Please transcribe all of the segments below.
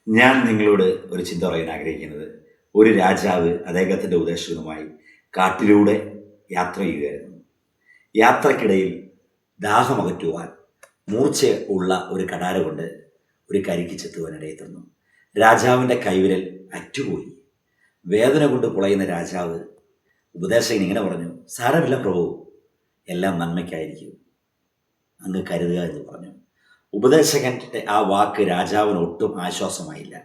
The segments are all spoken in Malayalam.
ഞാൻ നിങ്ങളോട് ഒരു ചിന്ത പറയാൻ ആഗ്രഹിക്കുന്നത്, ഒരു രാജാവ് അദ്ദേഹത്തിൻ്റെ ഉപദേശകനുമായി കാട്ടിലൂടെ യാത്ര ചെയ്യുകയായിരുന്നു. യാത്രക്കിടയിൽ ദാഹമകറ്റുവാൻ മൂർച്ച ഉള്ള ഒരു കടാര കൊണ്ട് ഒരു കരിക്ക് ചെത്തുവാനിടയിൽ തന്നു. രാജാവിൻ്റെ കൈവിരൽ അറ്റുപോയി. വേദന കൊണ്ട് പുളയുന്ന രാജാവ് ഉപദേശകൻ ഇങ്ങനെ പറഞ്ഞു, സാരമില്ല പ്രഭു, എല്ലാം നന്മയ്ക്കായിരിക്കും, അങ്ങ് കരുതുക എന്ന് പറഞ്ഞു. ഉപദേശകന്റെ ആ വാക്ക് രാജാവിന് ഒട്ടും ആശ്വാസമായില്ല.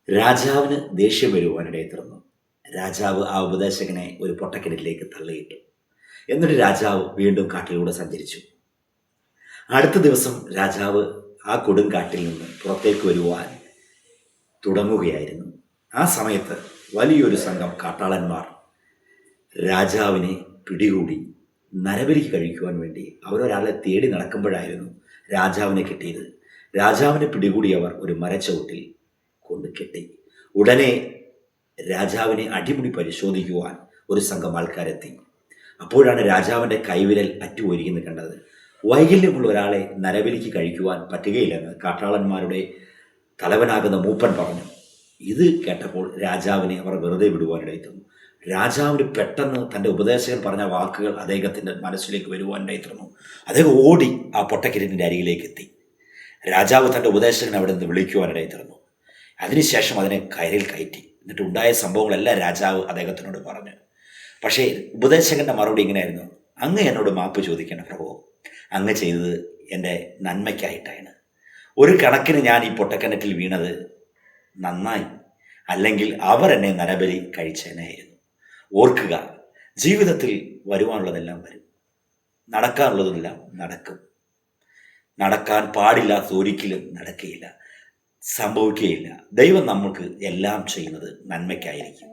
രാജാവിന് ദേഷ്യം വരുവാനിടയിൽ തീർന്നു. രാജാവ് ആ ഉപദേശകനെ ഒരു പൊട്ടക്കിണറ്റിലേക്ക് തള്ളിയിട്ടു. എന്നിട്ട് രാജാവ് വീണ്ടും കാട്ടിലൂടെ സഞ്ചരിച്ചു. അടുത്ത ദിവസം രാജാവ് ആ കൊടുങ്കാട്ടിൽ നിന്ന് പുറത്തേക്ക് വരുവാൻ തുടങ്ങുകയായിരുന്നു. ആ സമയത്ത് വലിയൊരു സംഘം കാട്ടാളന്മാർ രാജാവിനെ പിടികൂടി നരബലിക്ക് കഴിക്കുവാൻ വേണ്ടി അവരൊരാളെ തേടി നടക്കുമ്പോഴായിരുന്നു രാജാവിനെ കിട്ടിയത്. രാജാവിനെ പിടികൂടിയവർ ഒരു മരച്ചവിട്ടിൽ കൊണ്ട് കെട്ടി. ഉടനെ രാജാവിനെ അടിമുടി പരിശോധിക്കുവാൻ ഒരു സംഘം ആൾക്കാരെത്തി. അപ്പോഴാണ് രാജാവിൻ്റെ കൈവിരൽ അറ്റുപോയിരിക്കുന്നത് കണ്ടത്. വൈകല്യമുള്ള ഒരാളെ നരബലിക്ക് കഴിക്കുവാൻ പറ്റുകയില്ലെന്ന് കാട്ടാളന്മാരുടെ തലവനാകുന്ന മൂപ്പൻ പറഞ്ഞു. ഇത് കേട്ടപ്പോൾ രാജാവിനെ അവർ വെറുതെ വിടുവാനിടയിൽ തീർന്നു. രാജാവിന് പെട്ടെന്ന് തൻ്റെ ഉപദേശകൻ പറഞ്ഞ വാക്കുകൾ അദ്ദേഹത്തിൻ്റെ മനസ്സിലേക്ക് വരുവാനിടയിൽ തീർന്നു. അദ്ദേഹം ഓടി ആ പൊട്ടക്കിണറ്റിൻ്റെ അരികിലേക്ക് എത്തി. രാജാവ് തൻ്റെ ഉപദേശകൻ അവിടെ നിന്ന് വിളിക്കുവാനിടയിൽ തീർന്നു. അതിനുശേഷം അതിനെ കയറിൽ കയറ്റി. എന്നിട്ട് ഉണ്ടായ സംഭവങ്ങളെല്ലാം രാജാവ് അദ്ദേഹത്തിനോട് പറഞ്ഞു. പക്ഷേ ഉപദേശകൻ്റെ മറുപടി ഇങ്ങനെയായിരുന്നു, അങ്ങ് എന്നോട് മാപ്പ് ചോദിക്കണം പ്രഭു, അങ്ങ് ചെയ്തത് എൻ്റെ നന്മയ്ക്കായിട്ടാണ്. ഒരു കണക്കിന് ഞാൻ ഈ പൊട്ടക്കിണറ്റിൽ വീണത് നന്നായി, അല്ലെങ്കിൽ അവർ എന്നെ നരബലി കഴിച്ചേനായിരുന്നു. ഓർക്കുക, ജീവിതത്തിൽ വരുവാനുള്ളതെല്ലാം വരും, നടക്കാനുള്ളതെല്ലാം നടക്കും. നടക്കാൻ പാടില്ലാത്ത ഒരിക്കലും നടക്കുകയില്ല, സംഭവിക്കുകയില്ല. ദൈവം നമ്മൾക്ക് എല്ലാം ചെയ്യുന്നത് നന്മയ്ക്കായിരിക്കും.